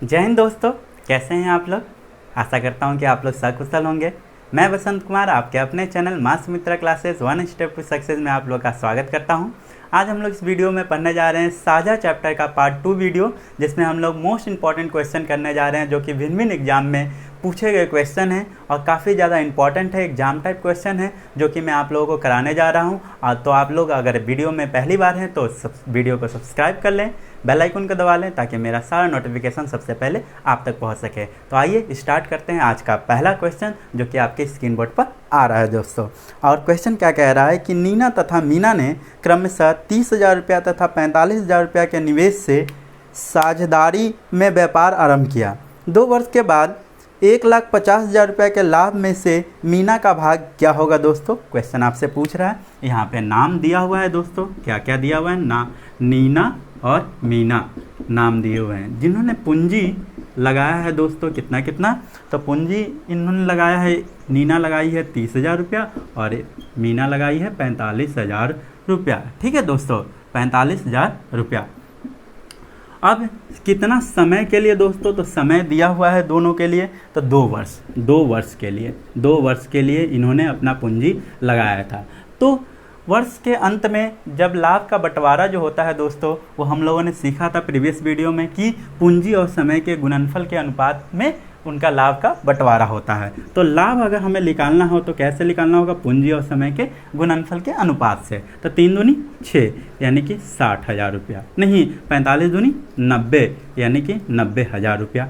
जय हिंद दोस्तों, कैसे हैं आप लोग। आशा करता हूं कि आप लोग सकुशल होंगे। मैं बसंत कुमार आपके अपने चैनल माँ Sumitra classes one step to success में आप लोग का स्वागत करता हूं। आज हम लोग इस वीडियो में पढ़ने जा रहे हैं साझा चैप्टर का पार्ट 2 वीडियो, जिसमें हम लोग मोस्ट इंपॉर्टेंट क्वेश्चन करने जा रहे हैं जो कि भिन्न भिन्न एग्जाम में पूछे गए क्वेश्चन हैं और काफ़ी ज़्यादा इंपॉर्टेंट है, एग्जाम टाइप क्वेश्चन है जो कि मैं आप लोगों को कराने जा रहा हूं। तो आप लोग अगर वीडियो में पहली बार हैं तो वीडियो को सब्सक्राइब कर लें, बेल आइकन को दबा लें ताकि मेरा सारा नोटिफिकेशन सबसे पहले आप तक पहुंच सके। तो आइए स्टार्ट करते हैं आज का पहला क्वेश्चन जो कि आपके स्क्रीन बोर्ड पर आ रहा है दोस्तों। और क्वेश्चन क्या कह रहा है कि नीना तथा मीना ने क्रमशः 30,000 रुपया तथा 45,000 रुपया के निवेश से साझेदारी में व्यापार आरंभ किया। 2 वर्ष के बाद 1,50,000 रुपये के लाभ में से मीना का भाग क्या होगा दोस्तों। क्वेश्चन आपसे पूछ रहा है, यहाँ पे नाम दिया हुआ है दोस्तों, क्या क्या दिया हुआ है, नीना और मीना नाम दिए हुए हैं। जिन्होंने पूंजी लगाया है दोस्तों कितना कितना, तो पूंजी इन्होंने लगाया है, नीना लगाई है 30,000 रुपया और मीना लगाई है 45,000 रुपया। ठीक है दोस्तों, 45,000 रुपया। अब कितना समय के लिए दोस्तों, तो समय दिया हुआ है दोनों के लिए तो 2 वर्ष। 2 वर्ष के लिए इन्होंने अपना पूंजी लगाया था। तो वर्ष के अंत में जब लाभ का बंटवारा जो होता है दोस्तों, वो हम लोगों ने सीखा था प्रीवियस वीडियो में कि पूंजी और समय के गुणनफल के अनुपात में उनका लाभ का बंटवारा होता है। तो लाभ अगर हमें निकालना हो तो कैसे निकालना होगा, पूंजी और समय के गुणनफल के अनुपात से। तो 3 दूनी 6 यानी कि 60,000 रुपया, नहीं 45 दूनी 90 यानी कि 90,000 रुपया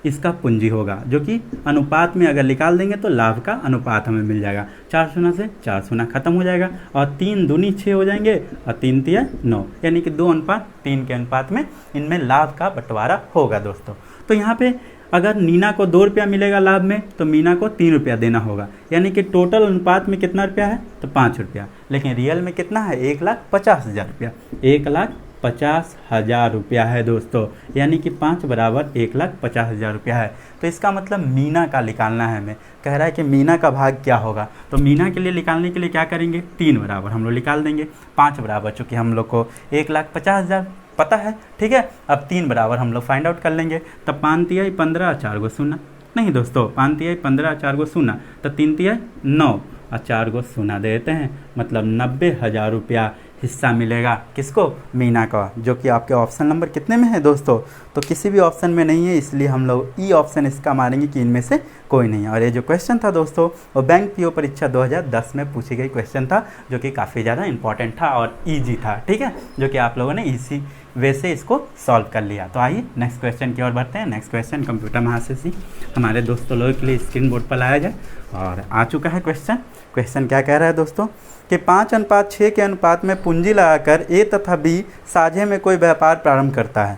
इसका पूंजी होगा, जो कि अनुपात में अगर निकाल देंगे तो लाभ का अनुपात हमें मिल जाएगा। 4 शून्य से 4 शून्य खत्म हो जाएगा और 3 दूनी 6 हो जाएंगे और 3 तिया 9 यानी कि 2:3 के अनुपात में इनमें लाभ का बंटवारा होगा दोस्तों। तो यहाँ पे अगर नीना को 2 रुपया मिलेगा लाभ में तो मीना को 3 रुपया देना होगा, यानी कि टोटल अनुपात में कितना रुपया है, तो 5 रुपया। लेकिन रियल में कितना है, 1,50,000 रुपया। 1,50,000 रुपया है दोस्तों, यानी कि 5 बराबर 1,50,000 रुपया है। तो इसका मतलब मीना का निकालना है। हमें कह रहा है कि मीना का भाग क्या होगा, तो मीना के लिए निकालने के लिए क्या करेंगे, 3 बराबर हम लोग निकाल देंगे। 5 बराबर चूँकि हम लोग को 1,50,000 पता है, ठीक है। अब 3 बराबर हम लोग फाइंड आउट कर लेंगे। तब 5 तिया 15 और 4 गो शून्य, नहीं दोस्तों 5 तिया 15 और 4 गो शून्य, तो 3 तिया 9 और 4 गो शून्य दे देते हैं, मतलब 90,000 रुपया हिस्सा मिलेगा किसको, मीना का, जो कि आपके ऑप्शन नंबर कितने में है दोस्तों, तो किसी भी ऑप्शन में नहीं है, इसलिए हम लोग ई ऑप्शन इसका मारेंगे कि इनमें से कोई नहीं है। और ये जो क्वेश्चन था दोस्तों वो बैंक पीओ परीक्षा 2010 में पूछी गई क्वेश्चन था, जो कि काफ़ी ज़्यादा इंपॉर्टेंट था और ईजी था, ठीक है, जो कि आप लोगों ने इसी वे से इसको सॉल्व कर लिया। तो आइए नेक्स्ट क्वेश्चन की ओर बढ़ते हैं। नेक्स्ट क्वेश्चन कंप्यूटर महाशय हमारे दोस्तों लोगों के लिए स्क्रीन बोर्ड पर लाया जाए और आ चुका है क्वेश्चन। क्वेश्चन क्या कह रहा है दोस्तों कि 5:6 के अनुपात में पूंजी लगाकर ए तथा बी साझे में कोई व्यापार प्रारंभ करता है।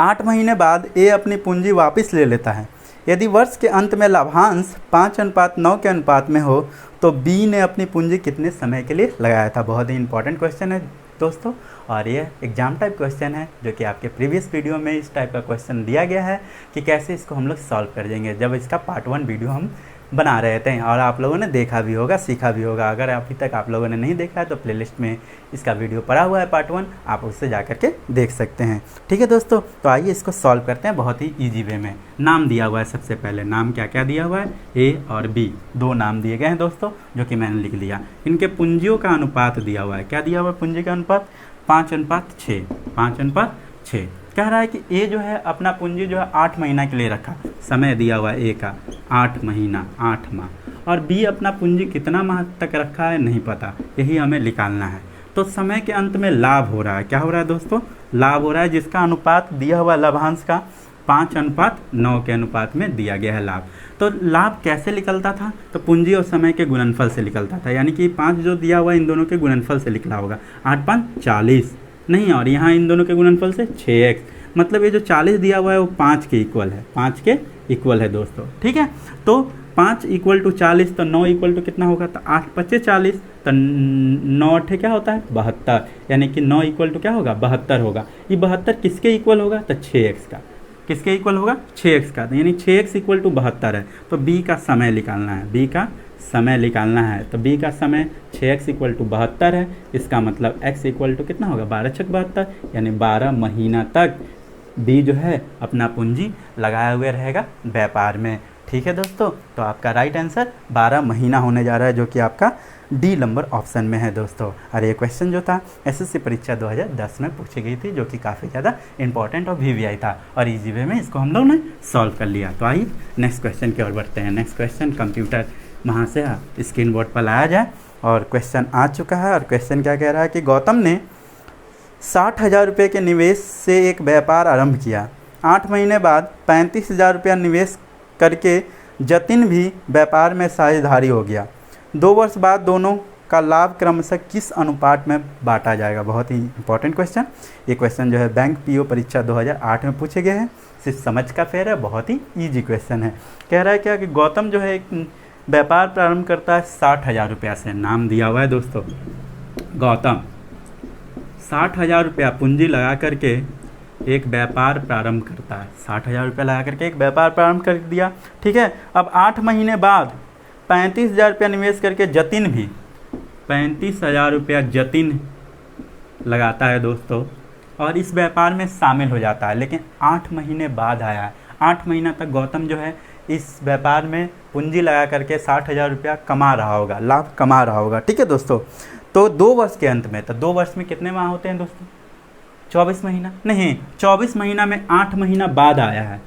8 महीने बाद ए अपनी पूंजी वापस ले लेता है। यदि वर्ष के अंत में लाभांश 5:9 के अनुपात में हो तो बी ने अपनी पूंजी कितने समय के लिए लगाया था। बहुत ही इंपॉर्टेंट क्वेश्चन है दोस्तों, और ये एग्जाम टाइप क्वेश्चन है जो कि आपके प्रीवियस वीडियो में इस टाइप का क्वेश्चन दिया गया है कि कैसे इसको हम लोग सॉल्व कर देंगे, जब इसका पार्ट 1 वीडियो हम बना रहे थे और आप लोगों ने देखा भी होगा, सीखा भी होगा। अगर अभी तक आप लोगों ने नहीं देखा है तो प्लेलिस्ट में इसका वीडियो पड़ा हुआ है पार्ट 1, आप उससे जा करके देख सकते हैं, ठीक है दोस्तों। तो आइए इसको सॉल्व करते हैं बहुत ही ईजी वे में। नाम दिया हुआ है, सबसे पहले नाम क्या क्या दिया हुआ है, ए और बी 2 नाम दिए गए हैं दोस्तों, जो कि मैंने लिख लिया। इनके पूंजियों का अनुपात दिया हुआ है, क्या दिया हुआ है पूंजी का अनुपात, 5:6। 5:6 कह रहा है कि ए जो है अपना पूंजी जो है 8 महीना के लिए रखा, समय दिया हुआ है ए का 8 महीना 8 माह, और बी अपना पूंजी कितना माह तक रखा है नहीं पता, यही हमें निकालना है। तो समय के अंत में लाभ हो रहा है, क्या हो रहा है दोस्तों, लाभ हो रहा है, जिसका अनुपात दिया हुआ लाभांश का 5:9 के अनुपात में दिया गया है लाभ। तो लाभ कैसे निकलता था, तो पूंजी और समय के गुणनफल से निकलता था, यानी कि 5 जो दिया हुआ इन दोनों के गुणनफल से निकला होगा। 8×5 40, नहीं, और यहाँ इन दोनों के गुणनफल से 6x, मतलब ये जो 40 दिया हुआ है वो 5 के इक्वल है, 5 के इक्वल है दोस्तों, ठीक है। तो 5 = 40, तो 9 = कितना होगा, तो 8×5 = 40, तो 9 क्या होता है 72, यानी कि 9 = क्या होगा 72 होगा। ये 72 किसके इक्वल होगा, तो 6x का, किसके इक्वल होगा 6x का, यानी 6x = 72 है। तो बी का समय निकालना है, बी का समय निकालना है, तो बी का समय 6x = 72 है। इसका मतलब x = कितना होगा 12×6 = 72, यानी 12 महीना तक बी जो है अपना पूंजी लगाए हुए रहेगा व्यापार में। ठीक है दोस्तों, तो आपका राइट आंसर 12 महीना होने जा रहा है, जो कि आपका डी नंबर ऑप्शन में है दोस्तों। और ये क्वेश्चन जो था एसएससी परीक्षा 2010 में पूछी गई थी, जो कि काफ़ी ज़्यादा इंपॉर्टेंट और वीवीआई था, और इजी वे में इसको हम लोग ने सॉल्व कर लिया। तो आइए नेक्स्ट क्वेश्चन की ओर बढ़ते हैं। नेक्स्ट क्वेश्चन कंप्यूटर वहाँ से स्क्रीन बोर्ड पर लाया जाए, और क्वेश्चन आ चुका है। और क्वेश्चन क्या कह रहा है कि गौतम ने 60,000 रुपये के निवेश से एक व्यापार आरंभ किया। 8 महीने बाद 35,000 रुपया निवेश करके जतिन भी व्यापार में साझेदारी हो गया। 2 वर्ष बाद दोनों का लाभ क्रमशः किस अनुपात में बांटा जाएगा? बहुत ही इंपॉर्टेंट क्वेश्चन। ये क्वेश्चन जो है बैंक पीओ परीक्षा 2008 में पूछे गए हैं, सिर्फ समझ का फेर है, बहुत ही ईजी क्वेश्चन है। कह रहा है क्या कि गौतम जो है एक व्यापार प्रारंभ करता है 60,000 रुपया से, नाम दिया हुआ है दोस्तों गौतम। 60,000 रुपया पूंजी लगा करके एक व्यापार प्रारंभ करता है। 60,000 रुपया लगा करके एक व्यापार प्रारंभ कर दिया, ठीक है। अब 8 महीने बाद 35,000 रुपया निवेश करके जतिन भी 35,000 रुपया जतिन लगाता है दोस्तों, और इस व्यापार में शामिल हो जाता है। लेकिन 8 महीने बाद आया है, 8 महीना तक गौतम जो है इस व्यापार में पूंजी लगा करके 60,000 रुपया कमा रहा होगा, लाभ कमा रहा होगा, ठीक है दोस्तों। तो 2 वर्ष के अंत में, तो 2 वर्ष में कितने माह होते हैं दोस्तों? 24 महीना नहीं, 24 महीना में 8 महीना बाद आया है।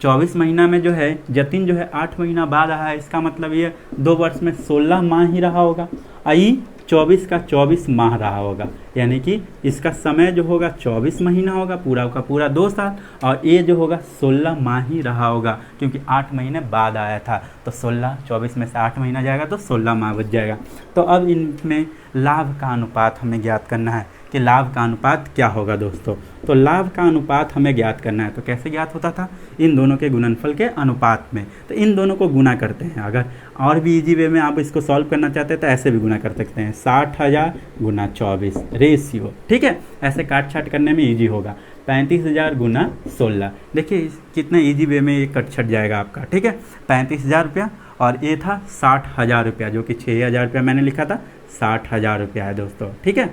24 महीना में जो है जतिन जो है 8 महीना बाद आया है, इसका मतलब ये 2 वर्ष में 16 माह ही रहा होगा। आई 24 का 24 माह रहा होगा, यानी कि इसका समय जो होगा 24 महीना होगा, पूरा का पूरा 2 साल, और ये जो होगा 16 माह ही रहा होगा, क्योंकि 8 महीने बाद आया था। तो 16, 24 में से 8 महीना जाएगा तो 16 माह बच जाएगा। तो अब इनमें लाभ का अनुपात हमें ज्ञात करना है कि लाभ का अनुपात क्या होगा दोस्तों। तो लाभ का अनुपात हमें ज्ञात करना है, तो कैसे ज्ञात होता था? इन दोनों के गुणनफल के अनुपात में। तो इन दोनों को गुना करते हैं। अगर और भी इजी वे में आप इसको सॉल्व करना चाहते हैं तो ऐसे भी गुना कर सकते हैं, 60,000 गुना 24 रेशियो, ठीक है। ऐसे काट छाट करने में इजी होगा। 35,000 गुना 16, देखिए कितना इजी वे में ये कट छट जाएगा आपका, ठीक है। 35,000 रुपया, और ये था 60,000 रुपया, जो कि 6,000 रुपया मैंने लिखा था, 60,000 रुपया है दोस्तों, ठीक है।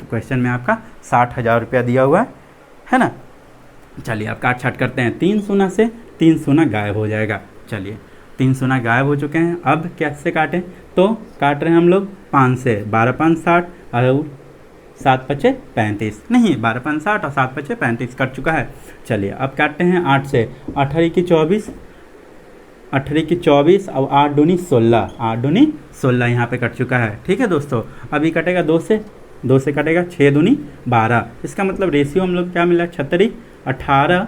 तो क्वेश्चन में आपका 60,000 रुपया दिया हुआ है ना। चलिए अब काट छाट करते हैं। 3 शून्य से 3 शून्य गायब हो जाएगा। चलिए 3 शून्य गायब हो चुके हैं। अब कैसे काटें? तो काट रहे हैं हम लोग 5 से, 12 5 60 और 7 5 35, नहीं 12 5 60 और 7 5 35 कट चुका है। चलिए अब काटते हैं 8 से, 18 की 24, 18 की 24 और 8 दूनी 16, 8 दूनी 16 यहाँ पे कट चुका है, ठीक है दोस्तों। अभी कटेगा 2 से, 2 से कटेगा 6 दूनी 12, इसका मतलब रेशियो हम लोग क्या मिला? 36, 18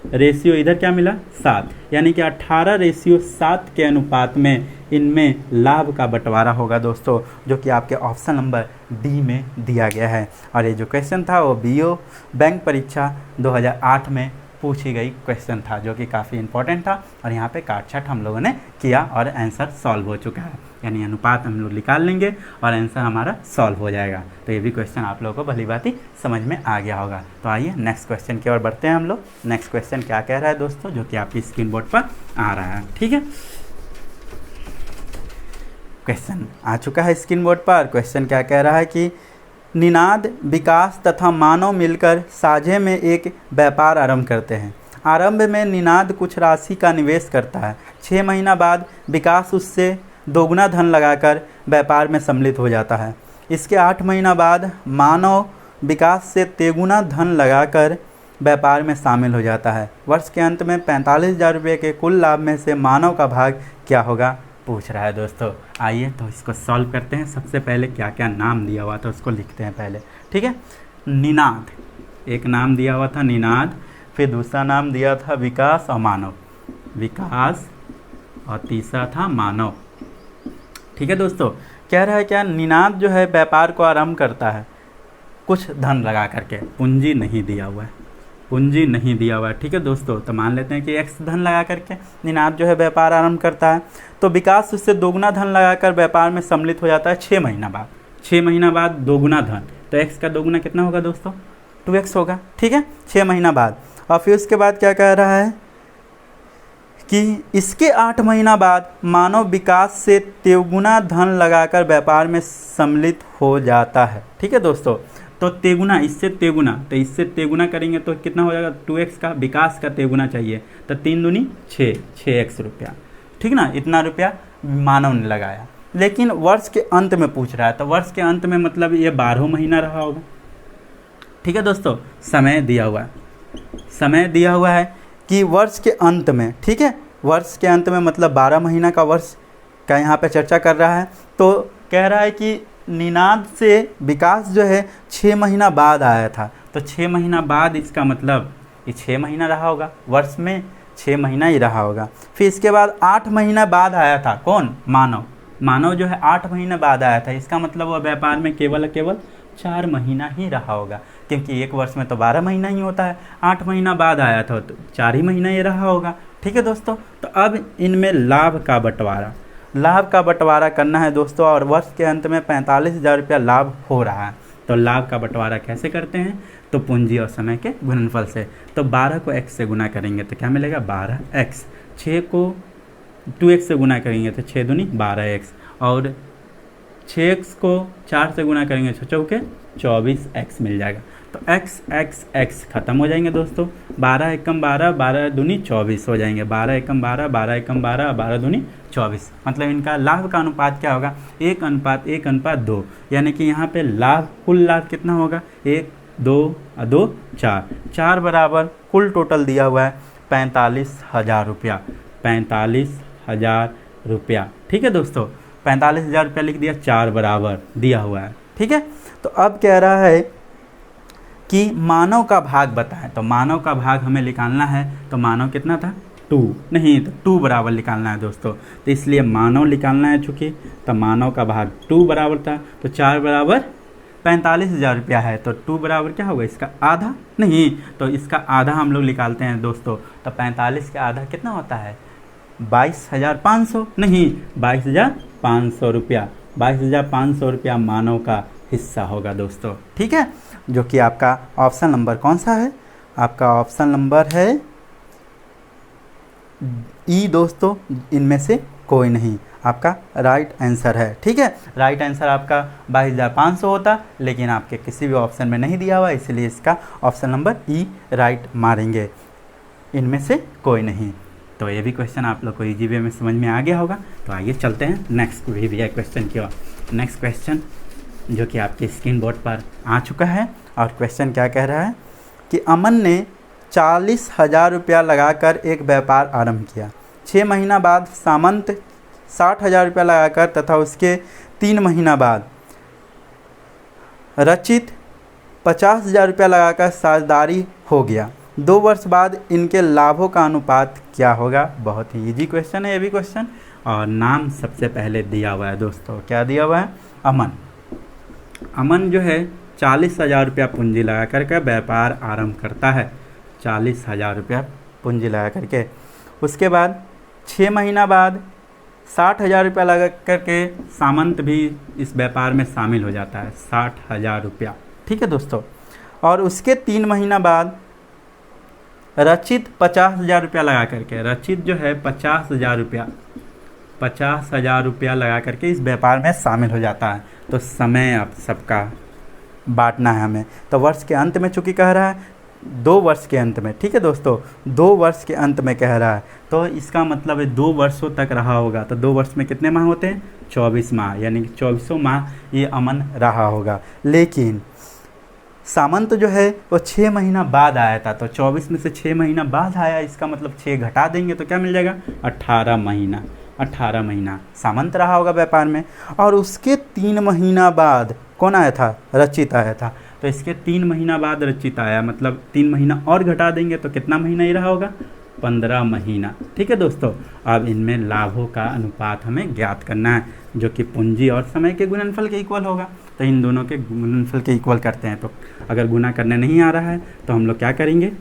रेशियो इधर क्या मिला? 7, यानी कि 18 रेशियो 7 के अनुपात में इनमें लाभ का बंटवारा होगा दोस्तों, जो कि आपके ऑप्शन नंबर डी में दिया गया है। और ये जो क्वेश्चन था वो बीओ बैंक परीक्षा 2008 में पूछी गई क्वेश्चन था, जो कि काफ़ी इंपॉर्टेंट था। और यहाँ पे काट छाट हम लोगों ने किया और आंसर सॉल्व हो चुका है, यानी अनुपात हम लोग निकाल लेंगे और आंसर हमारा सॉल्व हो जाएगा। तो ये भी क्वेश्चन आप लोगों को भली बात ही समझ में आ गया होगा। तो आइए नेक्स्ट क्वेश्चन की ओर बढ़ते हैं हम लोग। नेक्स्ट क्वेश्चन क्या कह रहा है दोस्तों, जो कि आपकी स्क्रीन बोर्ड पर आ रहा है, ठीक है। क्वेश्चन आ चुका है स्क्रीन बोर्ड पर। क्वेश्चन क्या कह रहा है कि निनाद, विकास तथा मानव मिलकर साझे में एक व्यापार आरंभ करते हैं। आरंभ में निनाद कुछ राशि का निवेश करता है। 6 महीना बाद विकास उससे दोगुना धन लगाकर व्यापार में सम्मिलित हो जाता है। इसके 8 महीना बाद मानव विकास से तेगुना धन लगाकर व्यापार में शामिल हो जाता है। वर्ष के अंत में 45,000 रुपये के कुल लाभ में से मानव का भाग क्या होगा, पूछ रहा है दोस्तों। आइए तो इसको सॉल्व करते हैं। सबसे पहले क्या क्या नाम दिया हुआ था उसको लिखते हैं पहले, ठीक है। निनाद, एक नाम दिया हुआ था निनाद, फिर दूसरा नाम दिया था विकास और मानव, विकास, और तीसरा था मानव, ठीक है दोस्तों। कह रहा है क्या, निनाद जो है व्यापार को आरंभ करता है कुछ धन लगा करके, पूंजी नहीं दिया हुआ है, पूंजी नहीं दिया हुआ है, ठीक है दोस्तों। तो मान लेते हैं कि x धन लगा करके निनाद जो है व्यापार आरंभ करता है। तो विकास उससे दोगुना धन लगाकर व्यापार में सम्मिलित हो जाता है 6 महीना बाद। 6 महीना बाद दोगुना धन, तो x का दोगुना कितना होगा दोस्तों? 2x होगा, ठीक है, 6 महीना बाद। और फिर उसके बाद क्या कह रहा है कि इसके 8 महीना बाद मानव विकास से तेगुना धन लगाकर व्यापार में सम्मिलित हो जाता है, ठीक है दोस्तों। तो तेगुना, इससे तेगुना, तो इससे तेगुना करेंगे तो कितना हो जाएगा 2x का, विकास का तेगुना चाहिए तो 3 दूनी 6, 6x रुपया, ठीक ना। इतना रुपया मानव ने लगाया। लेकिन वर्ष के अंत में पूछ रहा है, तो वर्ष के अंत में मतलब ये 12 महीना रहा होगा, ठीक है दोस्तों। समय दिया हुआ है, समय दिया हुआ है कि वर्ष के अंत में, ठीक है, वर्ष के अंत में मतलब 12 महीना का वर्ष का यहाँ पे चर्चा कर रहा है। तो कह रहा है कि निनाद से विकास जो है 6 महीना बाद आया था, तो 6 महीना बाद, इसका मतलब ये 6 महीना रहा होगा, वर्ष में 6 महीना ही रहा होगा। फिर इसके बाद 8 महीना बाद आया था कौन, मानव, मानव जो है 8 महीने बाद आया था, इसका मतलब वह व्यापार में केवल 4 महीना ही रहा होगा, क्योंकि एक वर्ष में तो 12 महीना ही होता है, 8 महीना बाद आया था तो 4 ही महीना ही रहा होगा, ठीक है दोस्तों। तो अब इनमें लाभ का बंटवारा, लाभ का बंटवारा करना है दोस्तों, और वर्ष के अंत में 45,000 रुपया लाभ हो रहा है। तो लाभ का बंटवारा कैसे करते हैं, तो पूंजी और समय के गुणनफल से। तो 12 को x से गुना करेंगे तो क्या मिलेगा 12x, 6 को 2x से गुना करेंगे तो 6 दूनी 12x, और 6x को 4 से गुना करेंगे 6 चौके 24x मिल जाएगा। तो x x x खत्म हो जाएंगे दोस्तों, 12 एकम 12, 12 दूनी 24 हो जाएंगे, 12 एकम 12, 12 एकम 12, 12 दूनी 24। मतलब इनका लाभ का अनुपात क्या होगा, 1:1:2, यानी कि यहाँ पे लाभ, कुल लाभ कितना होगा 1 2 2 4, 4 बराबर कुल टोटल दिया हुआ है 45,000 रुपया, 45,000 रुपया, ठीक है दोस्तों। 45,000 रुपया लिख दिया, 4 बराबर दिया हुआ है, ठीक है। तो अब कह रहा है कि मानव का भाग बताएं, तो मानव का भाग हमें निकालना है, तो मानव कितना था 2, नहीं तो 2 बराबर निकालना है दोस्तों, तो इसलिए मानव निकालना है चूँकि, तो मानव का भाग 2 बराबर था, तो 4 बराबर 45,000 रुपया है, तो 2 बराबर क्या होगा इसका आधा, नहीं तो इसका आधा हम लोग निकालते हैं दोस्तों, तो 45 का आधा कितना होता है 22,500, नहीं 22,500 रुपया, 22,500 रुपया मानव का हिस्सा होगा दोस्तों, ठीक है। जो कि आपका ऑप्शन नंबर कौन सा है, आपका ऑप्शन नंबर है ई दोस्तों, इनमें से कोई नहीं आपका राइट आंसर है, ठीक है। राइट आंसर आपका 22,500 होता, लेकिन आपके किसी भी ऑप्शन में नहीं दिया हुआ, इसलिए इसका ऑप्शन नंबर ई राइट मारेंगे, इनमें से कोई नहीं। तो ये भी क्वेश्चन आप लोग को इजी वे में समझ में आ गया होगा। तो आइए चलते हैं नेक्स्ट भी क्वेश्चन की ओर। नेक्स्ट क्वेश्चन जो कि आपके स्क्रीन बोर्ड पर आ चुका है, और क्वेश्चन क्या कह रहा है कि अमन ने 40,000 रुपया लगाकर एक व्यापार आरंभ किया। 6 महीना बाद सामंत 60,000 रुपया लगाकर तथा उसके 3 महीना बाद रचित 50,000 रुपया लगाकर साझेदारी हो गया। 2 वर्ष बाद इनके लाभों का अनुपात क्या होगा। बहुत ही इजी क्वेश्चन है ये भी क्वेश्चन, और नाम सबसे पहले दिया हुआ है दोस्तों, क्या दिया हुआ है अमन। अमन जो है 40,000 रुपया पूंजी लगा करके व्यापार आरंभ करता है, 40,000 रुपया पूंजी लगा करके। उसके बाद 6 महीना बाद 60,000 रुपया लगा करके सामंत भी इस व्यापार में शामिल हो जाता है, 60,000 रुपया, ठीक है दोस्तों। और उसके 3 महीना बाद रचित 50,000 रुपया लगा करके, रचित जो है 50,000 रुपया, 50,000 रुपया लगा करके इस व्यापार में शामिल हो जाता है। तो समय अब सबका बांटना है हमें, तो वर्ष के अंत में चूँकि कह रहा है 2 वर्ष के अंत में, ठीक है दोस्तों, 2 वर्ष के अंत में कह रहा है, तो इसका मतलब है 2 वर्षों तक रहा होगा। तो 2 वर्ष में कितने माह होते हैं 24 माह, यानी कि 24 माह ये अमन रहा होगा। लेकिन सामंत जो है वो 6 महीना बाद आया था, तो 24 में से 6 महीना बाद आया, इसका मतलब 6 घटा देंगे तो क्या मिल जाएगा 18 महीना, 18 महीना सामंत रहा होगा व्यापार में। और उसके 3 महीना बाद कौन आया था, रचित आया था, तो इसके 3 महीना बाद रचित आया, मतलब 3 महीना और घटा देंगे तो कितना महीना ही रहा होगा 15 महीना, ठीक है दोस्तों। अब इनमें लाभों का अनुपात हमें ज्ञात करना है, जो कि पूंजी और समय के गुणनफल के इक्वल होगा। तो इन दोनों के गुणनफल के इक्वल करते हैं, तो अगर गुना करने नहीं आ रहा है तो हम लोग क्या करेंगे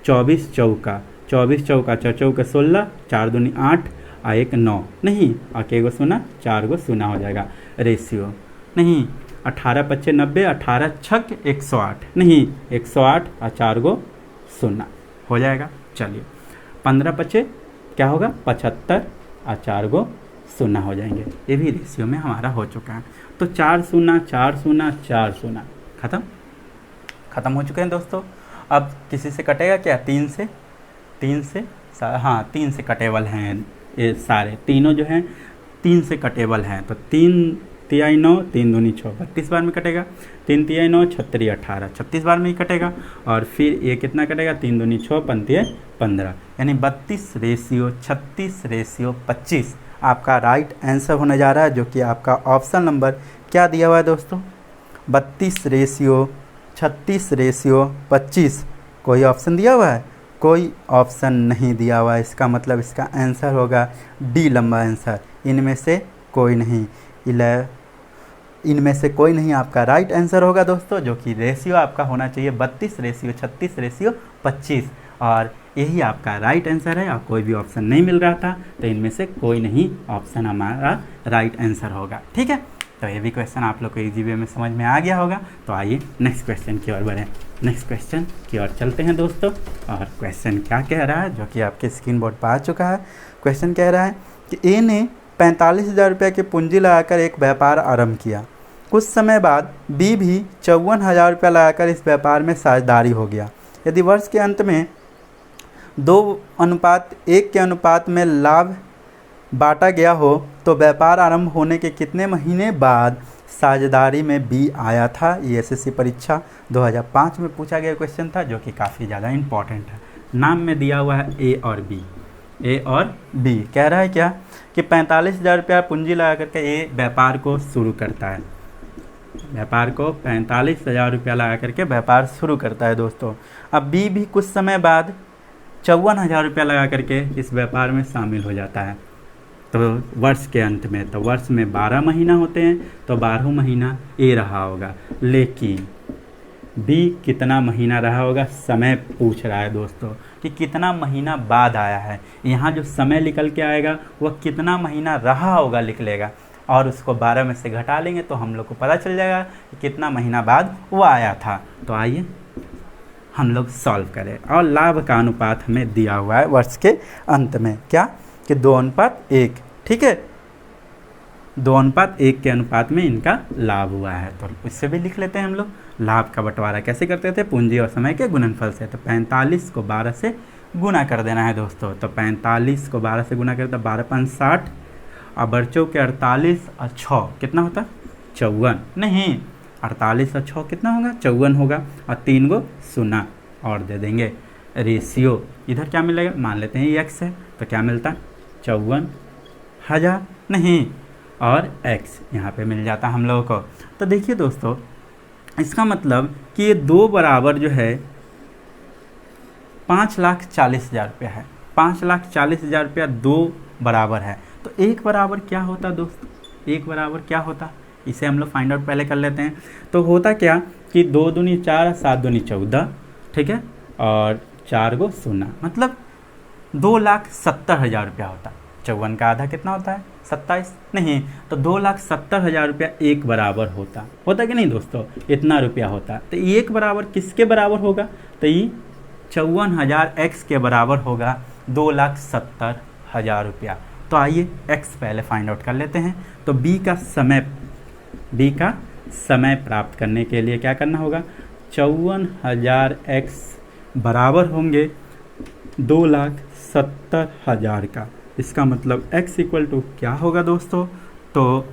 24 चौका 16, 4 दूनी 8, 1 9, नहीं आके गो सुना 4 गो सुना हो जाएगा, रेशियो नहीं 18 पच्चे 90, 18 छक 108, नहीं 108 और 4 गो सुना हो जाएगा। चलिए 15 पच्चे क्या होगा 75 और 4 गो सुना हो जाएंगे, ये भी रेशियो में हमारा हो चुका है। तो 4 शून्य 4 शून्य 4 शून्य खत्म, ख़त्म हो चुके हैं दोस्तों। अब किसी से कटेगा क्या? 3 से हाँ 3 से कटेबल हैं ये सारे तीनों जो हैं 3 से कटेबल हैं। तो 3 तिहाई 9, 3 दूनी 6, 32 बार में कटेगा। 3 तिहाई 9, 36 18, 36 बार में ही कटेगा। और फिर ये कितना कटेगा? 3 दूनी 6, 5 15, यानी 32:36:25 आपका राइट आंसर होने जा रहा है, जो कि आपका ऑप्शन नंबर क्या दिया हुआ है दोस्तों? 32:36:25। कोई ऑप्शन दिया हुआ है? कोई ऑप्शन नहीं दिया हुआ है। इसका मतलब इसका आंसर होगा डी लंबा आंसर। इनमें से कोई नहीं, इनमें से कोई नहीं आपका राइट आंसर होगा दोस्तों, जो कि रेशियो आपका होना चाहिए 32:36:25, और यही आपका राइट आंसर है। और कोई भी ऑप्शन नहीं मिल रहा था, तो इनमें से कोई नहीं ऑप्शन हमारा राइट आंसर होगा। ठीक है, तो ये भी क्वेश्चन आप लोग को इजी वे में समझ में आ गया होगा। तो आइए नेक्स्ट क्वेश्चन की ओर बढ़ें। नेक्स्ट क्वेश्चन की ओर चलते हैं दोस्तों। और क्वेश्चन क्या कह रहा है, जो कि आपके स्क्रीन बोर्ड पर आ चुका है। क्वेश्चन कह रहा है कि ए ने 45,000 रुपये की पूंजी लगाकर एक व्यापार आरंभ किया। कुछ समय बाद बी भी 54,000 रुपया लगाकर इस व्यापार में साझेदारी हो गया। यदि वर्ष के अंत में 2:1 के अनुपात में लाभ बांटा गया हो, तो व्यापार आरंभ होने के कितने महीने बाद साझेदारी में बी आया था? ये एसएससी परीक्षा 2005 में पूछा गया क्वेश्चन था, जो कि काफ़ी ज़्यादा इम्पॉर्टेंट है। नाम में दिया हुआ है ए और बी। ए और बी कह रहा है क्या कि 45,000 रुपया पूंजी लगा करके ए व्यापार को शुरू करता है। व्यापार को 45,000 रुपया लगा करके व्यापार शुरू करता है दोस्तों। अब बी भी कुछ समय बाद 54,000 रुपया लगा करके इस व्यापार में शामिल हो जाता है। तो वर्ष के अंत में, तो वर्ष में 12 महीना होते हैं, तो 12 महीना ए रहा होगा। लेकिन बी कितना महीना रहा होगा? समय पूछ रहा है दोस्तों कि कितना महीना बाद आया है। यहाँ जो समय निकल के आएगा वह कितना महीना रहा होगा लिख लेगा, और उसको 12 में से घटा लेंगे तो हम लोग को पता चल जाएगा कि कितना महीना बाद वो आया था। तो आइए हम लोग सॉल्व करें। और लाभ का अनुपात हमें दिया हुआ है वर्ष के अंत में, क्या कि 2:1। ठीक है, 2:1 के अनुपात में इनका लाभ हुआ है। तो इससे भी लिख लेते हैं हम लोग। लाभ का बंटवारा कैसे करते थे? पूंजी और समय के गुणनफल से। तो 45 को 12 से गुना कर देना है दोस्तों। तो 45 को 12 से गुना करते 12×5 = 60, और बच्चों के 48 और 6 कितना होता? 54 नहीं, 48 और 6 कितना होगा? 54 होगा। और 3 गो 0 और दे देंगे। रेशियो इधर क्या मिलेगा? मान लेते हैं एक्स है, तो क्या मिलता? 54,000 नहीं, और एक्स यहाँ पे मिल जाता हम लोगों को। तो देखिए दोस्तों, इसका मतलब कि ये 2 बराबर जो है 5,40,000 रुपया है। 5,40,000 रुपया 2 बराबर है। तो 1 बराबर क्या होता दोस्तों? 1 बराबर क्या होता? इसे हम लोग फाइंड आउट पहले कर लेते हैं। तो होता क्या कि 2 दूनी 4, 7 दूनी 14, ठीक है, और 4 गो 0, मतलब 2,70,000 रुपया होता। 54 का आधा कितना होता है? 27 नहीं, तो 2,70,000 रुपया 1 बराबर होता कि नहीं दोस्तों? इतना रुपया होता। तो 1 बराबर किसके बराबर होगा? तो ये 54,000 एक्स के बराबर होगा, 2,70,000 रुपया। तो आइए एक्स पहले फाइंड आउट कर लेते हैं। तो बी का समय प्राप्त करने के लिए क्या करना होगा? 54,000 एक्स बराबर होंगे 2,70,000 का। इसका मतलब x = क्या होगा दोस्तों? तो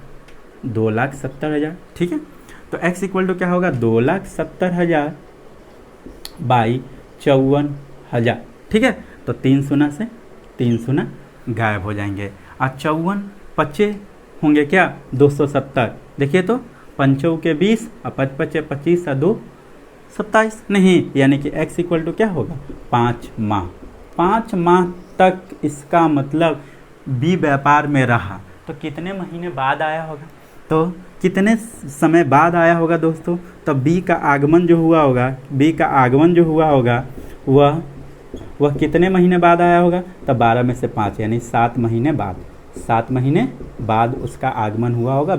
2,70,000। ठीक है, तो x = क्या होगा? 2,70,000 बाई 54,000। ठीक है, तो 3 0 से 3 0 गायब हो जाएंगे। और 54 पच्चे होंगे क्या? 270। देखिए तो 5 के 20 और 5 पच्चे 25 और 2 27 नहीं, यानी कि x = क्या होगा? 5 माह। 5 माह तक इसका मतलब बी व्यापार में रहा। तो कितने महीने बाद आया होगा? तो कितने समय बाद आया होगा दोस्तों? तो बी का आगमन जो हुआ होगा वह कितने महीने बाद आया होगा? तो 12 में से 5 यानी 7 महीने बाद। 7 महीने बाद उसका आगमन हुआ होगा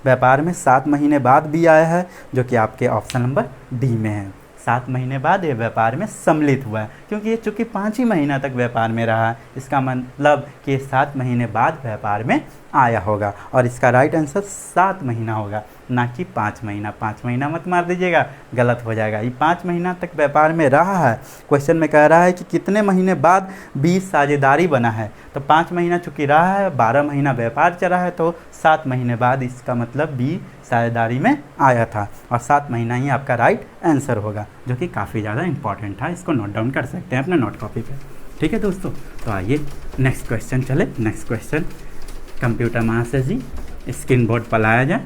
व्यापार में 7 महीने बाद बी आया है, जो कि आपके ऑप्शन नंबर डी में है। 7 महीने बाद ये व्यापार में सम्मिलित हुआ है, क्योंकि ये चूँकि 5 ही महीना तक व्यापार में रहा है। इसका मतलब कि 7 महीने बाद व्यापार में आया होगा। और इसका राइट आंसर 7 महीना होगा, ना कि 5 महीना। 5 महीना मत मार दीजिएगा, गलत हो जाएगा। ये 5 महीना तक व्यापार में रहा है। क्वेश्चन में कह रहा है कि कितने महीने बाद बी साझेदारी बना है, तो 5 महीना चूँकि रहा है, 12 महीना व्यापार चला है, तो 7 महीने बाद इसका मतलब बी साझेदारी में आया था। और 7 महीना ही आपका राइट आंसर होगा, जो कि काफ़ी ज़्यादा इंपॉर्टेंट था। इसको नोट डाउन कर सकते हैं अपने नोट कॉपी पे। ठीक है दोस्तों, तो आइए नेक्स्ट क्वेश्चन चले। नेक्स्ट क्वेश्चन कंप्यूटर महाशय जी स्क्रीन बोर्ड पर लाया जाए।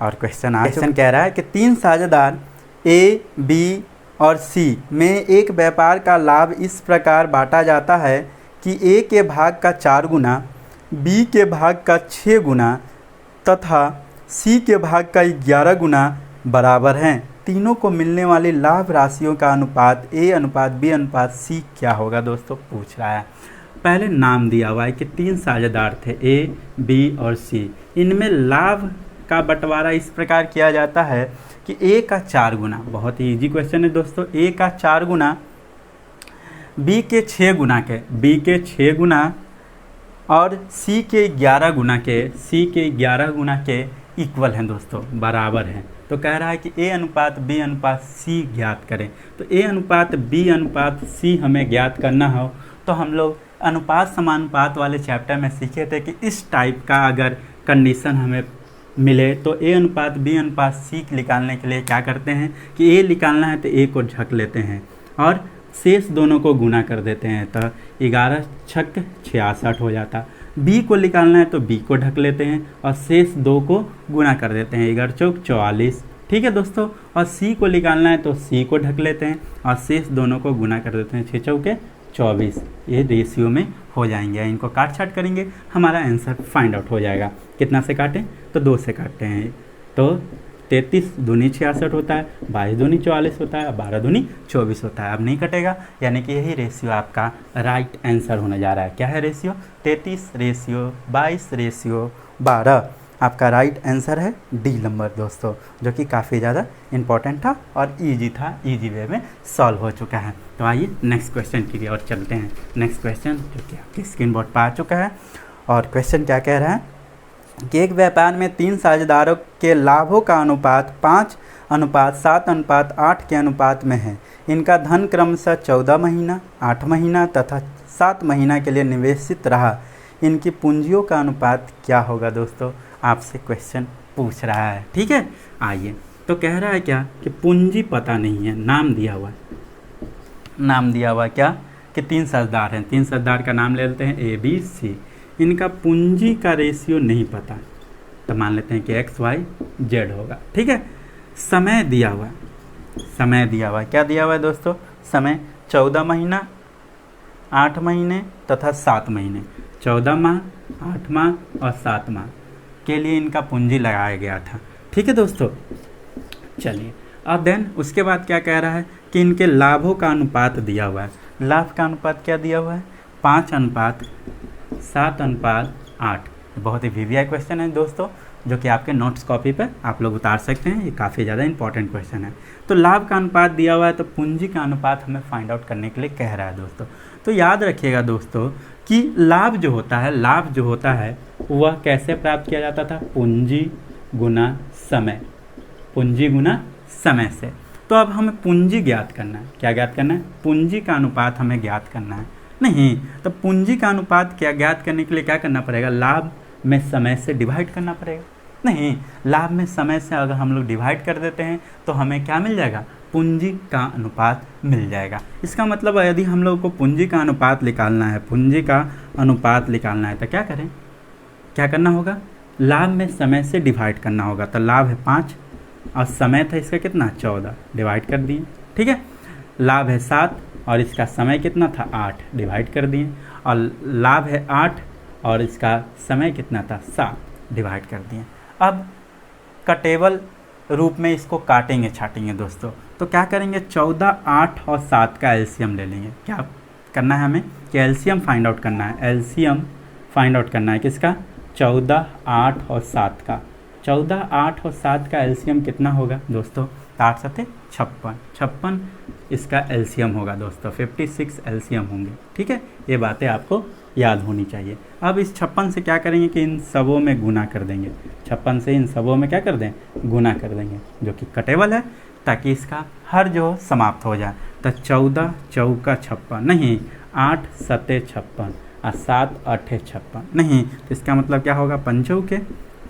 और क्वेश्चन कह रहा है कि 3 साझेदार ए, बी और सी में एक व्यापार का लाभ इस प्रकार बांटा जाता है कि ए के भाग का 4 गुना, बी के भाग का 6 गुना तथा सी के भाग का 11 गुना बराबर हैं। तीनों को मिलने वाली लाभ राशियों का अनुपात ए अनुपात बी अनुपात सी क्या होगा दोस्तों, पूछ रहा है। पहले नाम दिया हुआ है कि 3 साझेदार थे ए, बी और सी। इनमें लाभ का बंटवारा इस प्रकार किया जाता है कि ए का 4 गुना, बहुत ही इजी क्वेश्चन है दोस्तों, ए का 4 गुना बी के 6 गुना के, बी के 6 गुना और सी के 11 गुना के, सी के 11 गुना के इक्वल हैं दोस्तों, बराबर हैं। तो कह रहा है कि ए अनुपात बी अनुपात सी ज्ञात करें। तो ए अनुपात बी अनुपात सी हमें ज्ञात करना हो तो हम लोग अनुपात समानुपात वाले चैप्टर में सीखे थे कि इस टाइप का अगर कंडीशन हमें मिले तो ए अनुपात बी अनुपात सी निकालने के लिए क्या करते हैं कि ए निकालना है तो ए को ढक लेते हैं और शेष दोनों को गुना कर देते हैं, तो 11 छक 66 हो जाता। बी को निकालना है तो बी को ढक लेते हैं और शेष 2 को गुना कर देते हैं, 11 चौक 44। ठीक है दोस्तों, और सी को निकालना है तो सी को ढक लेते हैं और शेष दोनों को गुना कर देते हैं, 6 चौके 24। ये रेशियो में हो जाएंगे। इनको काट छाट करेंगे, हमारा आंसर फाइंड आउट हो जाएगा। कितना से काटें तो 2 से काटते हैं, तो 33 दूनी 66 होता है, 22 दूनी 44 होता है और 12 दूनी 24 होता है। अब नहीं कटेगा, यानी कि यही रेशियो आपका राइट आंसर होने जा रहा है। क्या है रेशियो? 33 रेशियो 22 रेशियो 12 आपका राइट आंसर है डी नंबर दोस्तों, जो कि काफ़ी ज़्यादा इंपॉर्टेंट था और इजी था, इजी वे में सॉल्व हो चुका है। तो आइए नेक्स्ट क्वेश्चन की ओर चलते हैं। नेक्स्ट क्वेश्चन जो कि आपके स्क्रीन बोर्ड पर आ चुका है और क्वेश्चन क्या कह रहा है कि एक व्यापार में 3 साझेदारों के लाभों का अनुपात 5:7:8 के अनुपात में है। इनका धन क्रमशः 14 महीना, 8 महीना तथा 7 महीना के लिए निवेशित रहा। इनकी पूंजियों का अनुपात क्या होगा दोस्तों, आपसे क्वेश्चन पूछ रहा है। ठीक है, आइए तो कह रहा है क्या कि पूंजी पता नहीं है, नाम दिया हुआ है। नाम दिया हुआ क्या कि 3 साझेदार हैं, 3 साझेदार का नाम ले लेते हैं ए बी सी। इनका पूंजी का रेशियो नहीं पता, तो मान लेते हैं कि एक्स वाई जेड होगा। ठीक है, समय दिया हुआ है, समय दिया हुआ है, क्या दिया हुआ है दोस्तों, समय 14 महीना, 8 महीने तथा 7 महीने। 14 माह, 8 माह और 7 माह के लिए इनका पूंजी लगाया गया था। ठीक है दोस्तों, चलिए अब देन उसके बाद क्या कह रहा है कि इनके लाभों का अनुपात दिया हुआ है। लाभ का अनुपात क्या दिया हुआ है, 5:7:8। बहुत ही वीवीआई क्वेश्चन है दोस्तों, जो कि आपके नोट्स कॉपी पे आप लोग उतार सकते हैं। ये काफ़ी ज़्यादा इंपॉर्टेंट क्वेश्चन है। तो लाभ का अनुपात दिया हुआ है, तो पूंजी का अनुपात हमें फाइंड आउट करने के लिए कह रहा है दोस्तों। तो याद रखिएगा दोस्तों कि लाभ जो होता है, लाभ जो होता है वह कैसे प्राप्त किया जाता था, पूंजी गुना समय, पूंजी गुना समय से। तो अब हमें पूंजी ज्ञात करना है। क्या ज्ञात करना है, पूंजी का अनुपात हमें ज्ञात करना है। नहीं तो पूंजी का अनुपात क्या ज्ञात करने के लिए क्या करना पड़ेगा, लाभ में समय से डिवाइड करना पड़ेगा। नहीं, लाभ में समय से अगर हम लोग डिवाइड कर देते हैं तो हमें क्या मिल जाएगा, पूंजी का अनुपात मिल जाएगा। इसका मतलब यदि हम लोग को पूंजी का अनुपात निकालना है, पूंजी का अनुपात निकालना है तो क्या करें, क्या करना होगा, लाभ में समय से डिवाइड करना होगा। तो लाभ है 5 और समय था इसका कितना 14, डिवाइड कर दिए। ठीक है, लाभ है 7 और इसका समय कितना था 8, डिवाइड कर दिए। और लाभ है 8 और इसका समय कितना था 7, डिवाइड कर दिए। अब कटेबल रूप में इसको काटेंगे छाटेंगे दोस्तों। तो क्या करेंगे, 14, 8 और 7 का एलसीएम ले लेंगे। क्या करना है हमें कि एलसीएम फाइंड आउट करना है। एलसीएम फाइंड आउट करना है किसका, 14, 8 और 7 का। 14, 8 और 7 का एलसीएम कितना होगा दोस्तों, तो 8 सत्ते 56, 56 इसका एलसीएम होगा दोस्तों, 56 एलसीएम होंगे। ठीक है, ये बातें आपको याद होनी चाहिए। अब इस 56 से क्या करेंगे कि इन सबों में गुना कर देंगे, 56 से इन सबों में क्या कर दें, गुना कर देंगे, जो कि कटेबल है, ताकि इसका हर जो समाप्त हो जाए। तो 14 चौका 56 नहीं, 8 सत्ते 56 और 7 अठे 56 नहीं, तो इसका मतलब क्या होगा, 5 के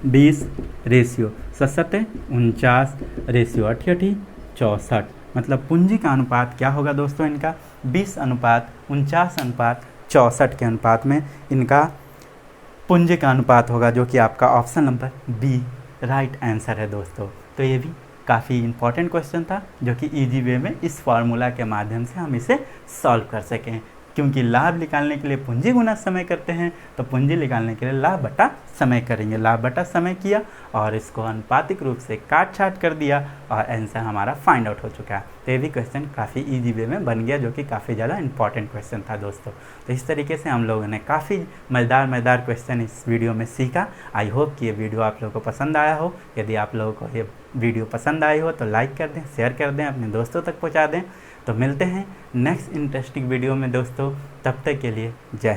20 रेशियो 7 49 रेशियो 88 64, मतलब पूंजी का अनुपात क्या होगा दोस्तों इनका 20 अनुपात 49 अनुपात 64 के अनुपात में इनका पूंजी का अनुपात होगा, जो कि आपका option number B right answer है दोस्तों। तो ये भी काफ़ी इंपॉर्टेंट क्वेश्चन था, जो कि इजी वे में इस फार्मूला के माध्यम से हम इसे सॉल्व कर सकें, क्योंकि लाभ निकालने के लिए पूंजी गुना समय करते हैं, तो पूंजी निकालने के लिए लाभ बटा समय करेंगे। लाभ बटा समय किया और इसको अनुपातिक रूप से काट छाट कर दिया और आंसर हमारा फाइंड आउट हो चुका है। तो ये भी क्वेश्चन काफ़ी इजी वे में बन गया, जो कि काफ़ी ज़्यादा इंपॉर्टेंट क्वेश्चन था दोस्तों। तो इस तरीके से हम लोगों ने काफ़ी मज़ेदार क्वेश्चन इस वीडियो में सीखा। आई होप कि ये वीडियो आप लोगों को पसंद आया हो। यदि आप लोगों को ये वीडियो पसंद आई हो तो लाइक कर दें, शेयर कर दें, अपने दोस्तों तक पहुँचा दें। तो मिलते हैं नेक्स्ट इंटरेस्टिंग वीडियो में दोस्तों, तब तक के लिए जय